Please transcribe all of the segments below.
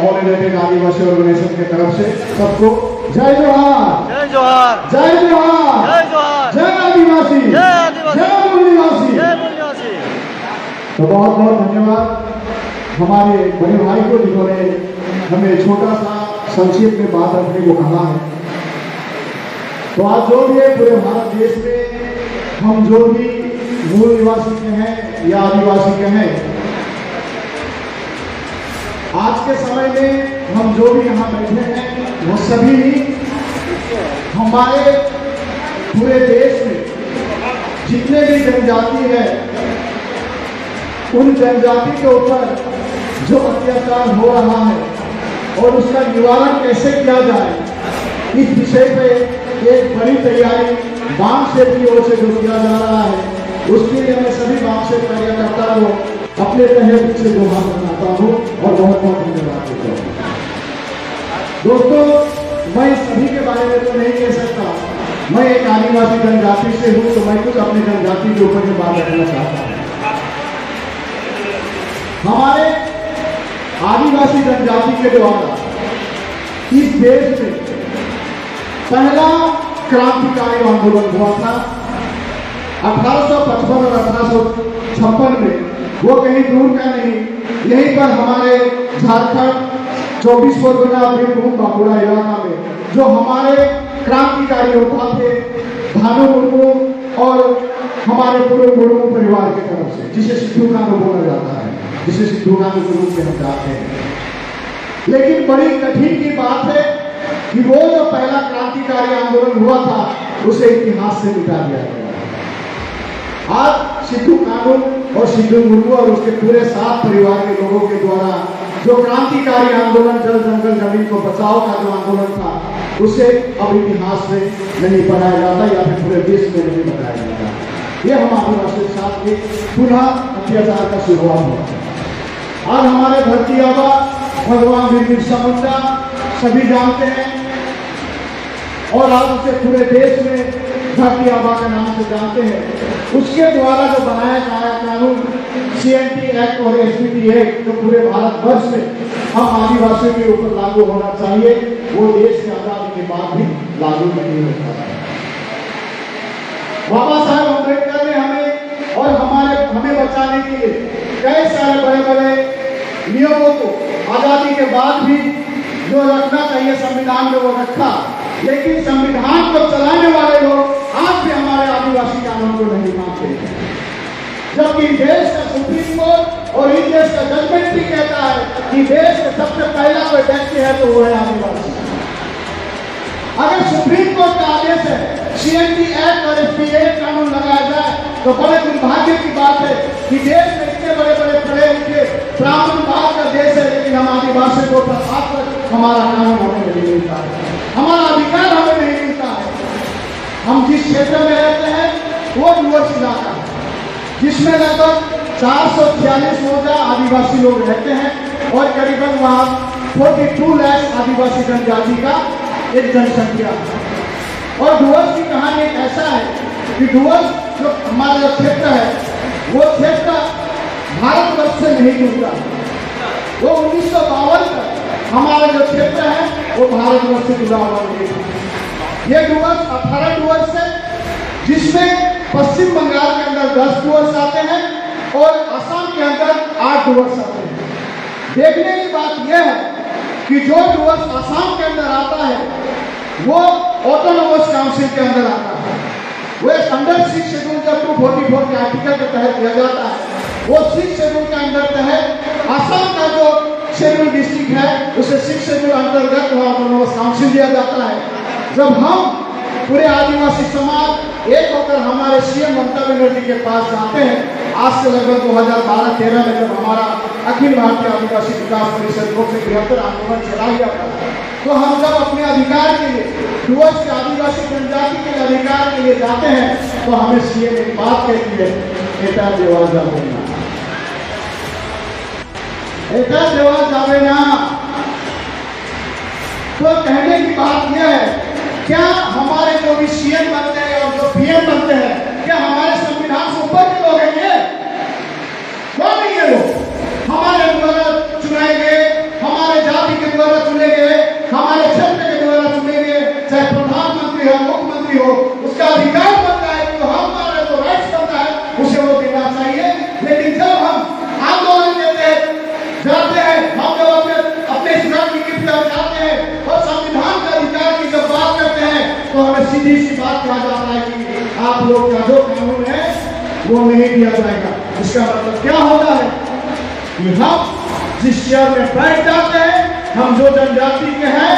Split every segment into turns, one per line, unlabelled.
All India आदिवासी organisation की तरफ से सबको जय जोहार,
जय जोहार,
जय जोहार,
जय जोहार,
जय आदिवासी,
जय आदिवासी,
जय मूल निवासी।
जय मूल निवासी।
तो बहुत बहुत धन्यवाद हमारे बड़े भाई को जिन्होंने हमें छोटा सा संक्षेप में बात रखने को कहा है। तो आज जो भी है पूरे भारत देश में हम जो भी मूल निवासी के हैं या आदिवासी के हैं, आज के समय में हम जो भी यहाँ बैठे हैं वो सभी ही हमारे पूरे देश में जितने भी जनजाति है उन जनजाति के ऊपर जो अत्याचार हो रहा है और उसका निवारण कैसे किया जाए, इस विषय पे एक बड़ी तैयारी बामसेट की ओर से जो किया जा रहा है, उसके लिए मैं सभी बामसेट कार्यकर्ता को अपने तहे दिल से जोहार करता हूँ और बहुत बहुत धन्यवाद देता हूँ। दोस्तों, मैं सभी के बारे में तो नहीं कह सकता, मैं एक आदिवासी जनजाति से हूँ, तो मैं कुछ अपनी जनजाति के ऊपर में बात रखना चाहता हूँ। हमारे आदिवासी जनजाति के द्वारा इस देश में पहला क्रांतिकारी आंदोलन हुआ था 1855 और 1856 में। वो कहीं दूर का नहीं, यहीं पर हमारे झारखंड 24 परगना बीरभूम बांकुड़ा इलाका में जो हमारे क्रांतिकारी योद्धा थे भानु मुर्मू और हमारे पूर्व मुर्मू परिवार की तरफ से, जिसे सिद्धू कानू बोला जाता है, जिसे सिद्धू कानू के रूप में हम जानते हैं। लेकिन बड़ी कठिन की बात है कि वो जो पहला क्रांतिकारी आंदोलन हुआ था उसे इतिहास से मिटा दिया गया। आज सिद्धू कानू और सिद्धू मुर्मू और उसके पूरे 7 परिवार के लोगों के द्वारा जो क्रांतिकारी आंदोलन जल जंगल जमीन को बचाओ का जो आंदोलन था, उसे अब इतिहास में नहीं पढ़ाया जाता या फिर पूरे देश में नहीं बताया जाता। यह हम आदिवासी के साथ एक पुनः अत्याचार का शुरुआत हुआ। आज हमारे धरती आबा भगवान बिरसा मुंडा सभी जानते हैं और आज उसे पूरे देश में धरती आबा के नाम से जानते हैं। उसके द्वारा जो बनाया गया कानून CNT एक्ट और SPT एक्ट जो पूरे भारतवर्ष में हम आदिवासियों के ऊपर लागू होना चाहिए, वो देश की आजादी के बाद भी लागू नहीं होता है। बाबा साहेब अम्बेडकर ने हमें और हमें बचाने के लिए कई सारे बड़े बड़े नियमों को आजादी के बाद भी जो रखना चाहिए संविधान में वो रखा, लेकिन संविधान को चलाने वाले लोग आज भी हमारे आदिवासी कानून को नहीं मानते हैं। जबकि देश का सुप्रीम कोर्ट और इस देश का जजमेंट भी कहता है कि देश का सबसे पहला कोई व्यक्ति है तो वो है आदिवासी। अगर सुप्रीम कोर्ट का आदेश है CNT एक्ट और SPT एक्ट कानून लगाया जाए तो बड़े दुर्भाग्य की बात है कि देश में इतने बड़े बड़े पढ़े लिखे ब्राह्मण भाग का देश है, लेकिन हम आदिवासी को आज तक हमारा कानून हमें नहीं मिलता है, हमारा अधिकार हमें नहीं मिलता है। हम जिस क्षेत्र में रहते हैं वो डुवर्स इलाका है, जिसमें लगभग 446 आदिवासी लोग रहते हैं और करीबन वहाँ 42 लाख आदिवासी जनजाति का एक जनसंख्या है। और डुवर्स की कहानी एक ऐसा है कि डुवर्स जो हमारा जो क्षेत्र है वो क्षेत्र भारतवर्ष से नहीं जुड़ता। वो 1952 तक हमारा जो क्षेत्र है वो भारतवर्ष से जुड़ा हुआ नहीं था। ये डुवर्स 18 डुवर्स है, जिसमें पश्चिम बंगाल के अंदर 10 डुवर्स आते हैं और असम के अंदर 8 डुवर्स आते हैं। देखने की बात यह है कि जो डुवर्स असम के अंदर आता है वो ऑटोनोमस काउंसिल के अंदर आता है। वो एक अंडर 6 शेड्यूल जब 244 के आर्टिकल के तहत दिया जाता है, वो 6 शेड्यूल के अंदर तहत असम का जो शेड्यूल डिस्ट्रिक्ट है उसे 6 शेड्यूल अंतर्गत ऑटोनोमस काउंसिल दिया जाता है। जब हम पूरे आदिवासी समाज एक होकर हमारे CM ममता बनर्जी के पास जाते हैं, आज से लगभग 2012-13 में जब हमारा अखिल भारतीय आदिवासी विकास परिषद को बृहत्तर आंदोलन चला गया था, तो हम जब अपने अधिकार के लिए डुवर्स के आदिवासी जनजाति के अधिकार के लिए जाते हैं तो हमें CM एक बात कहती है, एटा देवा जावे ना, एटा देवा जावे ना। तो कहने की बात यह है, क्या हमारे जो भी CM बनते हैं और जो PM बनते हैं, क्या हमारे संविधान से ऊपर के लोग हैं? ये कौन नहीं है लोग? हमारे द्वारा चुनाए गए, हमारे जाति वो नहीं दिया जाएगा। इसका मतलब क्या होता है कि हम जिस शहर में बैठ जाते हैं, हम जो जनजाति के हैं,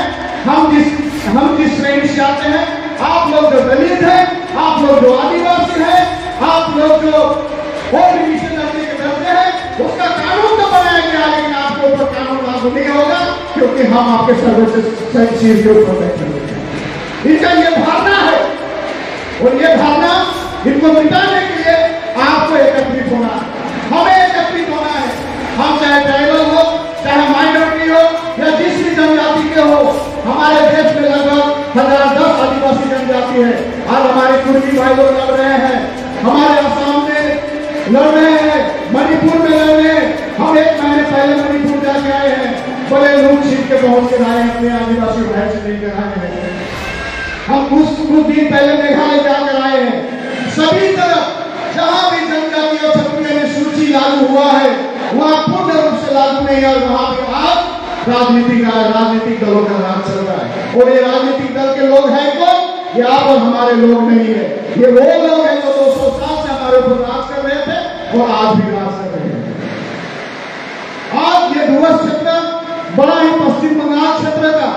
हम जिस श्रेणी से आते हैं, आप लोग जो दलित हैं, आप लोग जो आदिवासी हैं, आप लोग जो और नीचे दर्जे के दर्जे हैं, उसका कानून तो बनाया गया, लेकिन आपके ऊपर कानून लागू नहीं होगा, क्योंकि हम आपके सर्वोच्च चीज के ऊपर बैठे हुए हैं। इनका ये धारणा है, और ये धारणा इनको मिटाने के लिए आपको एकत्रित होना है, हमें एकत्रित होना है। हम चाहे ट्राइबल हो, चाहे माइनॉरिटी हो, या जिस भी जनजाति के हो, हमारे देश में लगभग 1010 आदिवासी जनजाति है। आज हमारे कुर्मी भाई लोग लड़ रहे हैं, हमारे असम में लड़ रहे हैं, मणिपुर में लड़ रहे हैं। हम 1 महीने पहले मणिपुर जाके आए हैं, बड़े लोग सीट के पहुंच के आए हैं, अपने आदिवासी भाई से लेकर आए हैं। हम कुछ दिन पहले मेघालय जाकर आए हैं। सभी तरफ जहां भी जनजाति और क्षत्रिय में सूची लागू हुआ है, वहां पूर्ण रूप से लागू नहीं है, और वहां पे आज राजनीतिक दलों का राज चल रहा है। और ये राजनीतिक दल के लोग हैं कौन? ये आप और हमारे लोग नहीं है, ये वो लोग हैं जो 200 साल से हमारे ऊपर राज कर रहे थे और आज भी राज कर रहे हैं। आज ये डुवर्स क्षेत्र बड़ा ही पश्चिम बंगाल क्षेत्र का,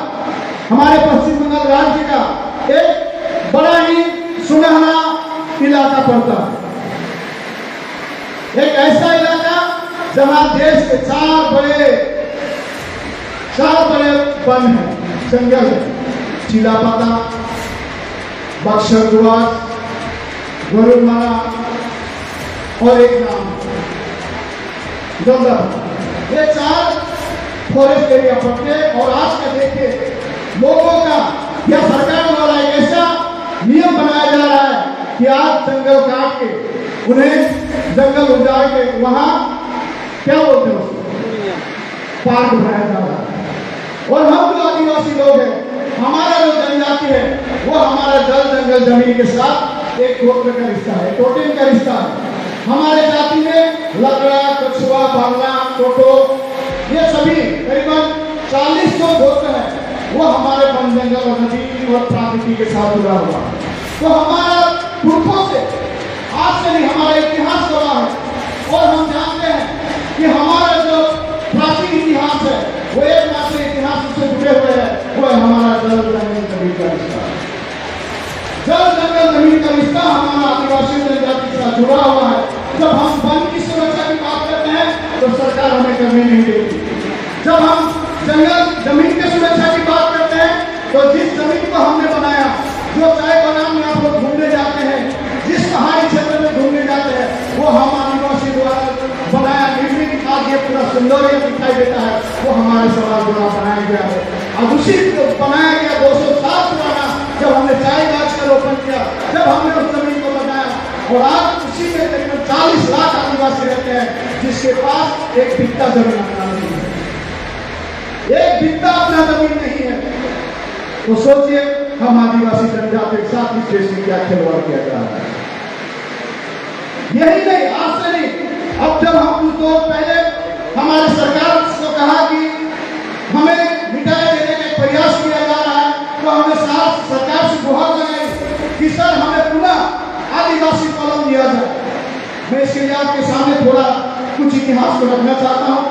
हमारे पश्चिम बंगाल राज्य का एक बड़ा ही सुनहरा इलाका पड़ता है। एक ऐसा इलाका जहां देश के 4 बड़े वन है, जंगल है, चिलापाता, बक्सर दुआस, गरुड़माला और एक नाम जंगल। ये 4 फॉरेस्ट एरिया पड़ते हैं। और आज का देखिए लोगों का या सरकार द्वारा एक ऐसा नियम बनाया जा रहा है कि आज जंगल काट के, उन्हें जंगल उजाड़ के वहां क्या बोलते हैं उसको, पार्क बनाया जा रहा है। और हम जो आदिवासी लोग हैं, हमारा जो जनजाति है, वो हमारा जल जंगल जमीन के साथ एक गोत्र का रिश्ता है, टोटेम का रिश्ता है। हमारे जाति में लकड़ा, कछुआ, बांग्ला, टोटो, ये सभी करीबन 40 गोत्र है, वो हमारे वन जंगल और नदी और प्रकृति के साथ जुड़ा हुआ है। तो हमारा पुरखों से आज से नहीं, हमारा इतिहास गवाह है। और हम जानते हैं कि हमारा जो प्राचीन इतिहास है, वो एकमात्र इतिहास से जुड़े हुए हैं, वो है हमारा जल जंगल जमीन का रिश्ता। जल जंगल जमीन का रिश्ता हमारा आदिवासी जनजाति के साथ जुड़ा हुआ है। जब हम वन की सुरक्षा की बात करते हैं, तो सरकार हमें करने नहीं देती। जब हम जंगल जमीन की सुरक्षा की बात करते हैं, तो जिस जमीन को हमने बनाया, जो चाय बागान में आप लोग घूमने जाते हैं, जिस पहाड़ी क्षेत्र में घूमने जाते हैं, वो हम आदिवासी द्वारा बनाया निर्मित आज ये पूरा सौंदर्य दिखाई देता है, वो हमारे समाज द्वारा बनाया गया है। अब उसी को बनाया गया 200 साल पुराना, जब हमने चाय गाछ का रोपण किया, जब हमने उस जमीन को बनाया, और आज उसी में करीबन 40 लाख आदिवासी रहते हैं, जिसके पास एक बित्ता जमीन अपना नहीं है, एक बित्ता अपना जमीन नहीं है। तो सोचिए हम आदिवासी जनजाति के साथ इस देश में क्या खिलवाड़ किया जा रहा है। यही नहीं, आज से नहीं, अब जब हम कुछ दौर पहले हमारे सरकार को कहा कि हमें मिटाए देने का प्रयास किया जा रहा है, तो हमें सरकार से गुहार लगाई कि सर हमें पुनः आदिवासी कॉलम दिया जाए। मैं इसके लिए आपके सामने थोड़ा कुछ इतिहास को रखना चाहता हूँ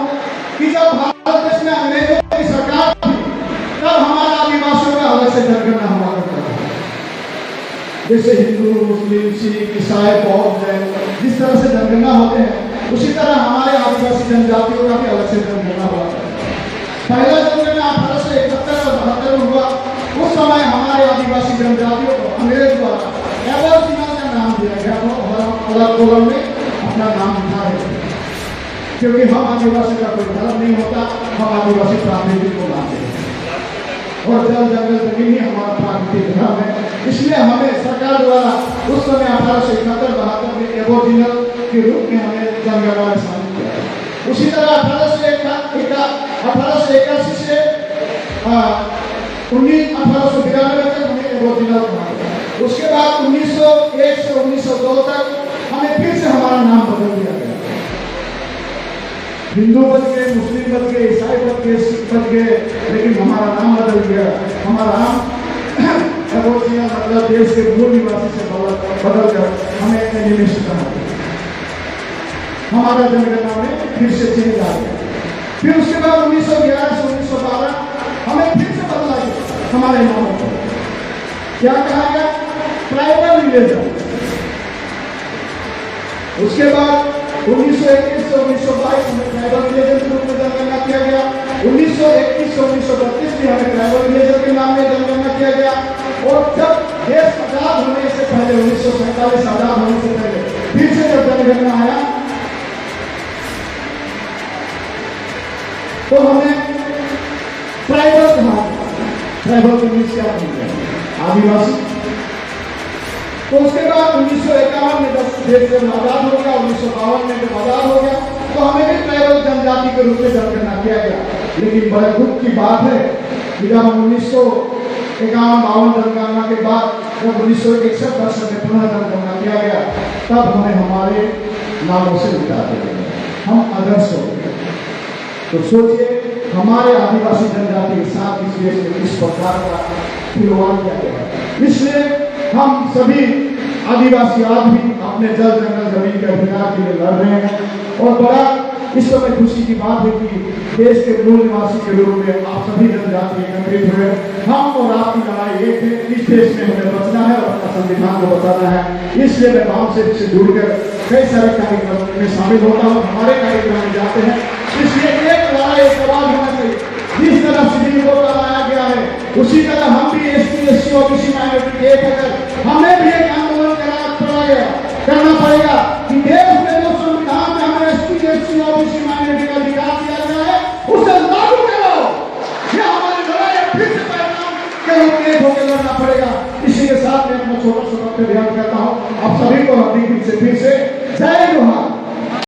कि जब भारत देश में अंग्रेजों की सरकार थी, तब हमारा आदिवासियों का अलग से जनगणना हुआ करता था। जैसे हिंदू, मुस्लिम, सिख, ईसाई, बौद्ध जैन जिस तरह से जनगणना होते हैं, उसी तरह हमारे आदिवासी जनजातियों का भी अलग से जनगणना हुआ। पहला जनगणना 1871 और 72 में हुआ। उस समय हमारे आदिवासी जनजातियों को अंग्रेज द्वारा एबोरिजिनल का नाम दिया गया, तो अलग कॉलम में अपना नाम लिखा है, क्योंकि हम आदिवासी का कोई धर्म नहीं होता, हम आदिवासी प्राकृतिक को मानते हैं और जल जंगल जमीन ही हमारा प्राकृतिक धर्म है। इसलिए हमें सरकार द्वारा उस समय 1871-72 में एबोरिजिनल के रूप में हमें जनगणना में शामिल किया। उसी तरह 1881 से 1892 तक हमें एबोरिजिनल कहा। उसके बाद 1901 से 1902 तक हमें फिर से हमारा नाम बदल दिया गया। हिंदू बच गए, मुस्लिम बच गए, ईसाई बच गए, सिख बच गए, लेकिन हमारा नाम बदल गया। हमारा नाम एबोरिजिनल मतलब देश के मूल निवासी से बदल कर हमें एनिमेशन कहा। हमारा जनगणना में फिर से चेंज आ गया। फिर उसके बाद 1911 से 1912 हमें फिर से बदला गया हमारे नामों को। क्या कहा गया? Tribal religion. उसके बाद 1921 से 1922 में ट्राइबल रिलीजन के रूप में जनगणना किया गया। 1921 से 1932 में हमें ट्राइबल रिलीजन के नाम में जनगणना किया गया। और जब देश आजाद होने से पहले 1947 आजाद होने से पहले फिर से जब जनगणना आया तो हमें ट्राइबल कहा। ट्राइबल के मीन्स क्या होते हैं? आदिवासी। तो उसके बाद 1951 में जब देश जब आजाद हो गया, 1952 में जब आजाद हो गया तो हमें भी ट्राइबल जनजाति के रूप में जनगणना किया गया। लेकिन बड़े दुख की बात है कि जब 1951-52 जनगणना के बाद जब 1961 वर्ष में पुनः जनगणना किया गया तब हमें हमारे नामों से मिटा दिया गया, हम अदर्श हो गए। तो सोचिए हमारे आदिवासी जनजाति के साथ इस देश में किस प्रकार का खिलवाड़ किया गया। इसलिए हम सभी आदिवासी आज भी अपने जल जंगल जमीन के अधिकार के लिए लड़ रहे हैं। और बड़ा इस समय खुशी की बात है कि देश के मूल निवासी के रूप में आप सभी जनजाति एकत्रित हुए। हम और आपकी लड़ाई एक है, इस देश में हमें बचना है और अपना संविधान को बताना है। इसलिए मैं गाँव से जुड़कर कई सारे कार्यक्रम में शामिल होता हूँ, हमारे कार्यक्रम में जाते हैं। इसलिए एक लड़ाई एक आवाज होना चाहिए। जिस तरह सुप्रीम कोर्ट का लाया गया है उसी तरह हम भी एसटी एससी ओबीसी माइनॉरिटी एक अगर हमें भी एक आंदोलन करना पड़ेगा कि देश में जो संविधान में हमें एसटी एससी ओबीसी माइनॉरिटी का अधिकार दिया गया है उसे लागू करो। यह हमारी लड़ाई फिर से परिणाम के रूप में एक होकर लड़ना पड़ेगा। इसी के साथ मैं अपना छोटा सा वक्त ध्यान करता हूँ। आप सभी को हार्दिक फिर से